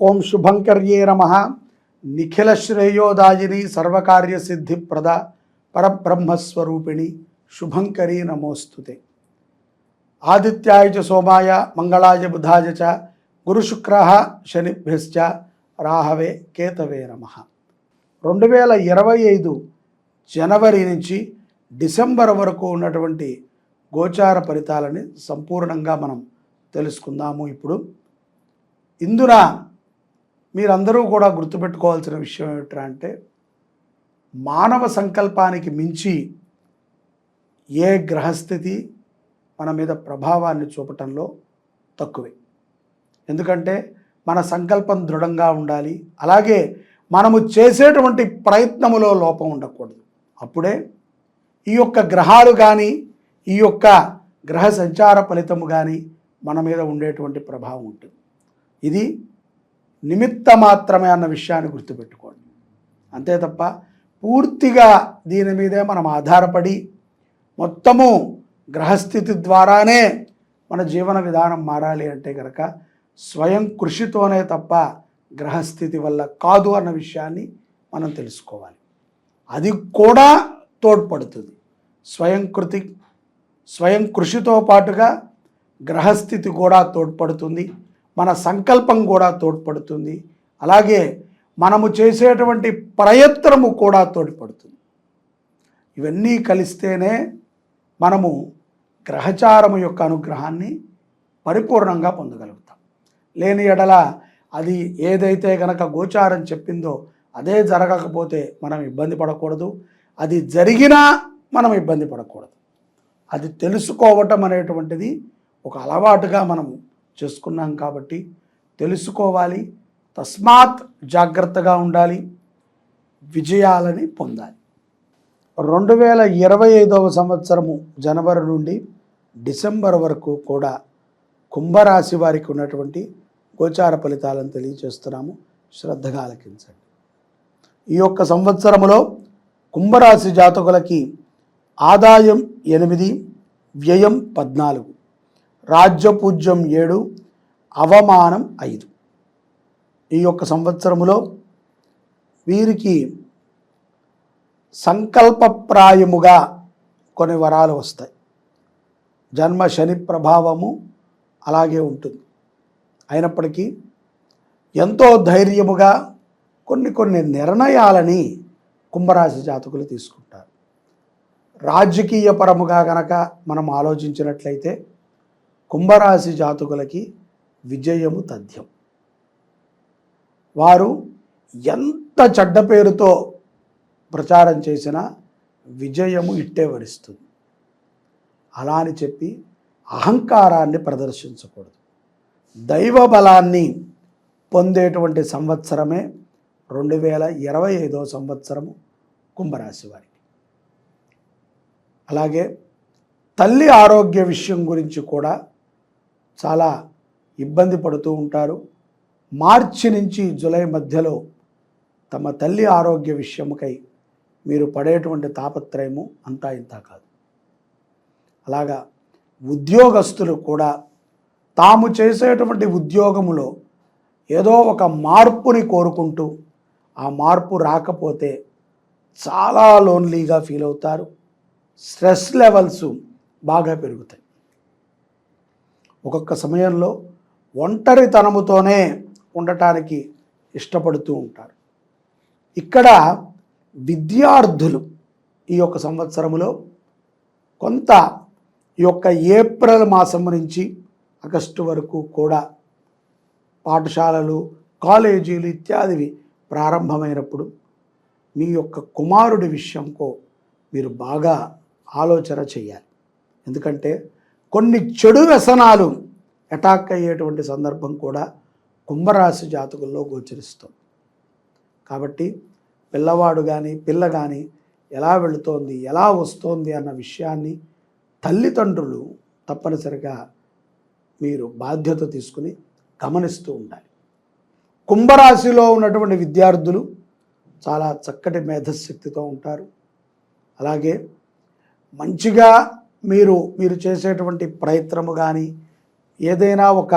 ఓం శుభంకర్యే నమః. నిఖిల శ్రేయోదాయిని సర్వకార్య సిద్ధిప్రద పరబ్రహ్మస్వరూపిణి శుభంకరీ నమోస్తుతే. ఆదిత్యాయ చ సోమాయ మంగళాయ బుధాయ చ గురుశుక్రః శనిభ్యశ్చ రాహవే కేతవే నమః. 2025 జనవరి నుంచి డిసెంబర్ వరకు ఉన్నటువంటి గోచార ఫలితాలని సంపూర్ణంగా మనం తెలుసుకుందాము. ఇప్పుడు ఇందున మీరందరూ కూడా గుర్తుపెట్టుకోవాల్సిన విషయం ఏమిటంటే, మానవ సంకల్పానికి మించి ఏ గ్రహస్థితి మన మీద ప్రభావాన్ని చూపటంలో తక్కువే. ఎందుకంటే మన సంకల్పం దృఢంగా ఉండాలి, అలాగే మనము చేసేటువంటి ప్రయత్నములో లోపం ఉండకూడదు. అప్పుడే ఈ యొక్క గ్రహాలు కానీ ఈ యొక్క గ్రహ సంచార ఫలితము కానీ మన మీద ఉండేటువంటి ప్రభావం ఉంటుంది. ఇది నిమిత్త మాత్రమే అన్న విషయాన్ని గుర్తుపెట్టుకోండి. అంతే తప్ప పూర్తిగా దీని మీదే మనం ఆధారపడి మొత్తము గ్రహస్థితి ద్వారానే మన జీవన విధానం మారాలి అంటే కనుక స్వయం కృషితోనే తప్ప గ్రహస్థితి వల్ల కాదు అన్న విషయాన్ని మనం తెలుసుకోవాలి. అది కూడా తోడ్పడుతుంది. స్వయం కృషితో పాటుగా గ్రహస్థితి కూడా తోడ్పడుతుంది, మన సంకల్పం కూడా తోడ్పడుతుంది, అలాగే మనము చేసేటువంటి ప్రయత్నము కూడా తోడ్పడుతుంది. ఇవన్నీ కలిస్తేనే మనము గ్రహచారము యొక్క అనుగ్రహాన్ని పరిపూర్ణంగా పొందగలుగుతాం. లేని ఎడల అది ఏదైతే గనక గోచారం చెప్పిందో అదే జరగకపోతే మనం ఇబ్బంది పడకూడదు, అది జరిగినా మనం ఇబ్బంది పడకూడదు. అది తెలుసుకోవటం అనేటువంటిది ఒక అలవాటుగా మనము చేసుకున్నాం కాబట్టి తెలుసుకోవాలి. తస్మాత్ జాగ్రత్తగా ఉండాలి, విజయాలని పొందాలి. 2025వ సంవత్సరము జనవరి నుండి డిసెంబర్ వరకు కూడా కుంభరాశి వారికి ఉన్నటువంటి గోచార ఫలితాలను తెలియజేస్తున్నాము. శ్రద్ధగా ఆలకించండి. ఈ యొక్క సంవత్సరములో కుంభరాశి జాతకులకి ఆదాయం 8, వ్యయం 14, రాజ్యపూజ్యం 7, అవమానం 5. ఈ యొక్క సంవత్సరములో వీరికి సంకల్పప్రాయముగా కొన్ని వరాలు వస్తాయి. జన్మ శని ప్రభావము అలాగే ఉంటుంది. అయినప్పటికీ ఎంతో ధైర్యముగా కొన్ని నిర్ణయాలని కుంభరాశి జాతకులు తీసుకుంటారు. రాజకీయ పరముగా గనక మనం ఆలోచించినట్లయితే కుంభరాశి జాతకులకి విజయము తథ్యం. వారు ఎంత చెడ్డ పేరుతో ప్రచారం చేసినా విజయము ఇట్టే వరిస్తుంది. అలా అని చెప్పి అహంకారాన్ని ప్రదర్శించకూడదు. దైవ బలాన్ని పొందేటువంటి సంవత్సరమే 2025వ సంవత్సరము కుంభరాశి వారికి. అలాగే తల్లి ఆరోగ్య విషయం గురించి కూడా చాలా ఇబ్బంది పడుతూ ఉంటారు. మార్చి నుంచి జూలై మధ్యలో తమ తల్లి ఆరోగ్య విషయముకై మీరు పడేటువంటి తాపత్రయము అంతా ఇంత కాదు. అలాగా ఉద్యోగస్తులు కూడా తాము చేసేటువంటి ఉద్యోగములో ఏదో ఒక మార్పుని కోరుకుంటూ ఆ మార్పు రాకపోతే చాలా లోన్లీగా ఫీల్ అవుతారు. స్ట్రెస్ లెవెల్స్ బాగా పెరుగుతాయి. ఒక్కొక్క సమయంలో ఒంటరితనముతోనే ఉండటానికి ఇష్టపడుతూ ఉంటారు. ఇక్కడ విద్యార్థులు ఈ యొక్క సంవత్సరములో కొంత ఈ యొక్క ఏప్రిల్ మాసం నుంచి ఆగస్టు వరకు కూడా పాఠశాలలు, కాలేజీలు ఇత్యాదివి ప్రారంభమైనప్పుడు మీ యొక్క కుమారుడి విషయంలో మీరు బాగా ఆలోచన చేయాలి. ఎందుకంటే కొన్ని చెడు వ్యసనాలు అటాక్ అయ్యేటువంటి సందర్భం కూడా కుంభరాశి జాతకుల్లో గోచరిస్తుంది. కాబట్టి పిల్లవాడు కానీ పిల్ల కానీ ఎలా వెళుతోంది, ఎలా వస్తోంది అన్న విషయాన్ని తల్లిదండ్రులు తప్పనిసరిగా మీరు బాధ్యత తీసుకుని గమనిస్తూ ఉండాలి. కుంభరాశిలో ఉన్నటువంటి విద్యార్థులు చాలా చక్కటి మేధశక్తితో ఉంటారు. అలాగే మంచిగా మీరు చేసేటువంటి ప్రయత్నము కానీ ఏదైనా ఒక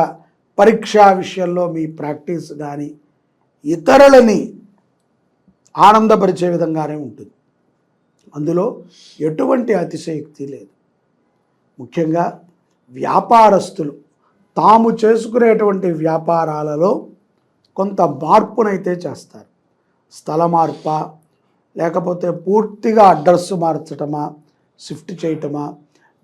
పరీక్షా విషయంలో మీ ప్రాక్టీస్ కానీ ఇతరులని ఆనందపరిచే విధంగానే ఉంటుంది. అందులో ఎటువంటి అతిశయోక్తి లేదు. ముఖ్యంగా వ్యాపారస్తులు తాము చేసుకునేటువంటి వ్యాపారాలలో కొంత మార్పునైతే చేస్తారు. స్థల మార్ప, లేకపోతే పూర్తిగా అడ్రస్ మార్చటమా, షిఫ్ట్ చేయటమా,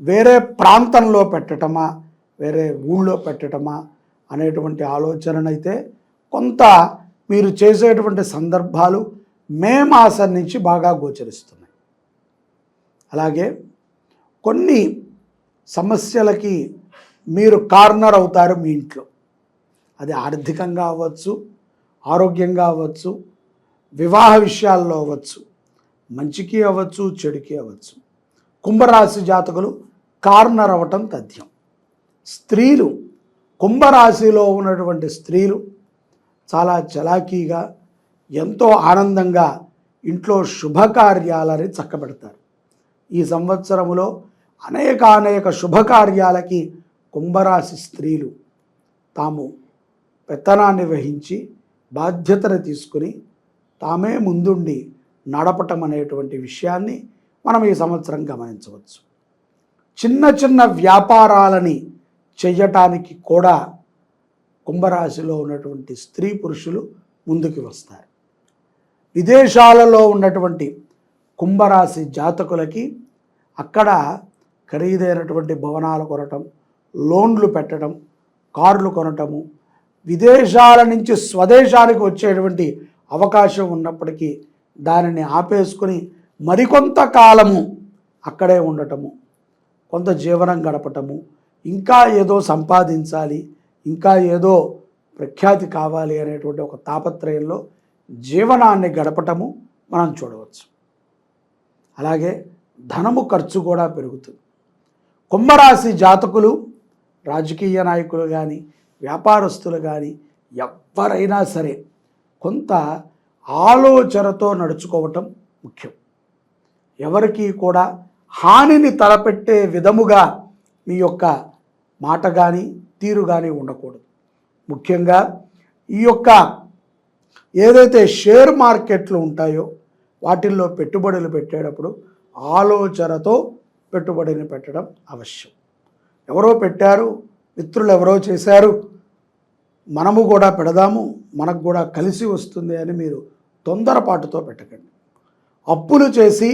వేరే ప్రాంతంలో పెట్టటమా, వేరే ఊళ్ళో పెట్టటమా అనేటువంటి ఆలోచననైతే కొంత మీరు చేసేటువంటి సందర్భాలు మే మాసం నుంచి బాగా గోచరిస్తున్నాయి. అలాగే కొన్ని సమస్యలకి మీరు కార్నర్ అవుతారు మీ ఇంట్లో. అది ఆర్థికంగా అవ్వచ్చు, ఆరోగ్యంగా అవ్వచ్చు, వివాహ విషయాల్లో అవ్వచ్చు, మంచికి అవ్వచ్చు, చెడుకి అవ్వచ్చు. కుంభరాశి జాతకులు కార్నర్ అవ్వటం తథ్యం. స్త్రీలు, కుంభరాశిలో ఉన్నటువంటి స్త్రీలు చాలా చలాకీగా, ఎంతో ఆనందంగా ఇంట్లో శుభకార్యాలని చక్కబెడతారు. ఈ సంవత్సరములో అనేక శుభకార్యాలకి కుంభరాశి స్త్రీలు తాము పెత్తనాన్ని వహించి బాధ్యతను తీసుకుని తామే ముందుండి నడపటం అనేటువంటి విషయాన్ని మనం ఈ సంవత్సరం గమనించవచ్చు. చిన్న వ్యాపారాలని చెయ్యటానికి కూడా కుంభరాశిలో ఉన్నటువంటి స్త్రీ పురుషులు ముందుకు వస్తారు. విదేశాలలో ఉన్నటువంటి కుంభరాశి జాతకులకి అక్కడ ఖరీదైనటువంటి భవనాలు కొనటం, లోన్లు పెట్టడం, కార్లు కొనటము, విదేశాల నుంచి స్వదేశానికి వచ్చేటువంటి అవకాశం ఉన్నప్పటికీ దానిని ఆపేసుకొని మరికొంత కాలము అక్కడే ఉండటము, కొంత జీవనం గడపటము, ఇంకా ఏదో సంపాదించాలి, ఇంకా ఏదో ప్రఖ్యాతి కావాలి అనేటువంటి ఒక తాపత్రయంలో జీవనాన్ని గడపటము మనం చూడవచ్చు. అలాగే ధనము ఖర్చు కూడా పెరుగుతుంది. కుంభరాశి జాతకులు, రాజకీయ నాయకులు కానీ, వ్యాపారస్తులు కానీ, ఎవరైనా సరే కొంత ఆలోచనతో నడుచుకోవటం ముఖ్యం. ఎవరికి కూడా హానిని తలపెట్టే విధముగా మీ యొక్క మాట కానీ తీరు కానీ ఉండకూడదు. ముఖ్యంగా ఈ యొక్క ఏదైతే షేర్ మార్కెట్లు ఉంటాయో వాటిల్లో పెట్టుబడులు పెట్టేటప్పుడు ఆలోచనతో పెట్టుబడిని పెట్టడం అవశ్యం. ఎవరో పెట్టారు, మిత్రులు ఎవరో చేశారు, మనము కూడా పెడదాము, మనకు కూడా కలిసి వస్తుంది అని మీరు తొందరపాటుతో పెట్టకండి. అప్పులు చేసి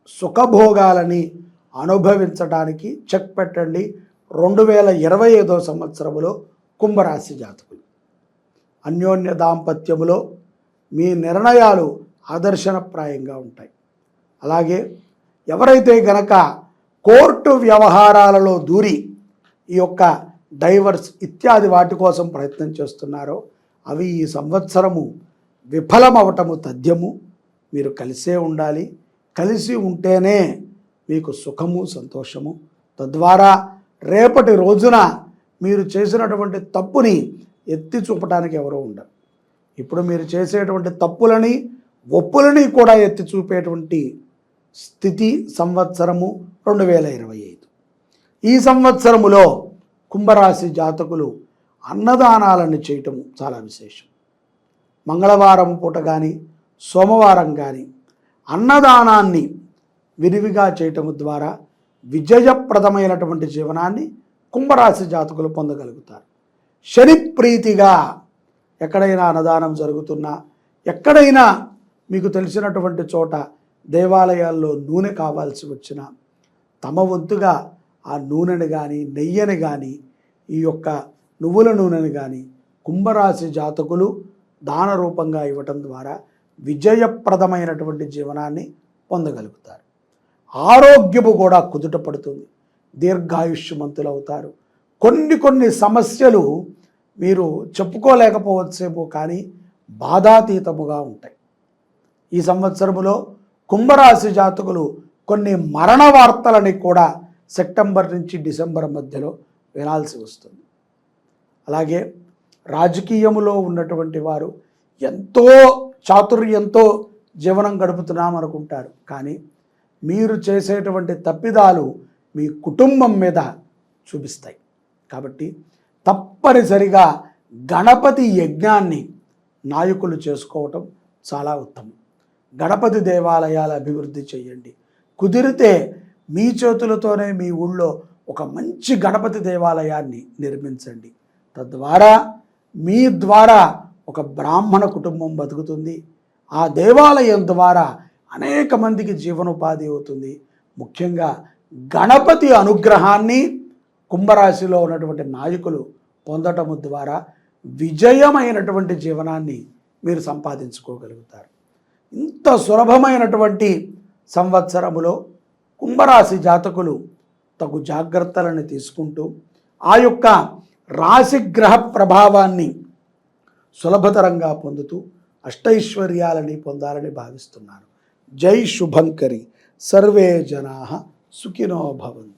సుఖభోగాలని అనుభవించడానికి చెక్ పెట్టండి 2025 సంవత్సరములో కుంభరాశి జాతకులు. అన్యోన్య దాంపత్యములో మీ నిర్ణయాలు ఆదర్శనప్రాయంగా ఉంటాయి. అలాగే ఎవరైతే గనక కోర్టు వ్యవహారాలలో దూరి ఈ యొక్క డైవర్స్ ఇత్యాది వాటి కోసం ప్రయత్నం చేస్తున్నారో అవి ఈ సంవత్సరము విఫలమవటము తథ్యము. మీరు కలిసే ఉండాలి. కలిసి ఉంటేనే మీకు సుఖము, సంతోషము. తద్వారా రేపటి రోజున మీరు చేసినటువంటి తప్పుని ఎత్తి చూపడానికి ఎవరో ఉండరు. ఇప్పుడు మీరు చేసేటువంటి తప్పులని, ఒప్పులని కూడా ఎత్తి చూపేటువంటి స్థితి సంవత్సరము 2025. ఈ సంవత్సరములో కుంభరాశి జాతకులు అన్నదానాలను చేయటం చాలా విశేషం. మంగళవారం పూట కానీ, సోమవారం కానీ అన్నదానాన్ని విరివిగా చేయటం ద్వారా విజయప్రదమైనటువంటి జీవనాన్ని కుంభరాశి జాతకులు పొందగలుగుతారు. శని ప్రీతిగా ఎక్కడైనా అన్నదానం జరుగుతున్నా, ఎక్కడైనా మీకు తెలిసినటువంటి చోట దేవాలయాల్లో నూనె కావాల్సి వచ్చినా తమ వంతుగా ఆ నూనెని కానీ, నెయ్యని కానీ, ఈ యొక్క నువ్వుల నూనెని కానీ కుంభరాశి జాతకులు దాన రూపంగా ఇవ్వటం ద్వారా విజయప్రదమైనటువంటి జీవనాన్ని పొందగలుగుతారు. ఆరోగ్యము కూడా కుదుట పడుతుంది. దీర్ఘాయుష్యమంతులు అవుతారు. కొన్ని సమస్యలు మీరు చెప్పుకోలేకపోవచ్చేమో కానీ బాధాతీతముగా ఉంటాయి. ఈ సంవత్సరములో కుంభరాశి జాతకులు కొన్ని మరణ వార్తలని కూడా సెప్టెంబర్ నుంచి డిసెంబర్ మధ్యలో వినాల్సి వస్తుంది. అలాగే రాజకీయములో ఉన్నటువంటి వారు ఎంతో చాతుర్యంతో జీవనం గడుపుతున్నాం అనుకుంటారు. కానీ మీరు చేసేటువంటి తప్పిదాలు మీ కుటుంబం మీద చూపిస్తాయి. కాబట్టి తప్పనిసరిగా గణపతి యజ్ఞాన్ని నాయకులు చేసుకోవటం చాలా ఉత్తమం. గణపతి దేవాలయాల అభివృద్ధి చేయండి. కుదిరితే మీ చేతులతోనే మీ ఊళ్ళో ఒక మంచి గణపతి దేవాలయాన్ని నిర్మించండి. తద్వారా మీ ద్వారా ఒక బ్రాహ్మణ కుటుంబం బతుకుతుంది. ఆ దేవాలయం ద్వారా అనేక మందికి జీవనోపాధి అవుతుంది. ముఖ్యంగా గణపతి అనుగ్రహాన్ని కుంభరాశిలో ఉన్నటువంటి నాయకులు పొందటము ద్వారా విజయమైనటువంటి జీవనాన్ని మీరు సంపాదించుకోగలుగుతారు. ఇంత సులభమైనటువంటి సంవత్సరములో కుంభరాశి జాతకులు తగు జాగ్రత్తలను తీసుకుంటూ ఆ యొక్క రాశిగ్రహ ప్రభావాన్ని సులభతరంగా పొందుతూ అష్టైశ్వర్యాలని పొందాలని భావిస్తున్నాను. జై శుభంకరి. సర్వే జనాః సుఖినో భవంతు.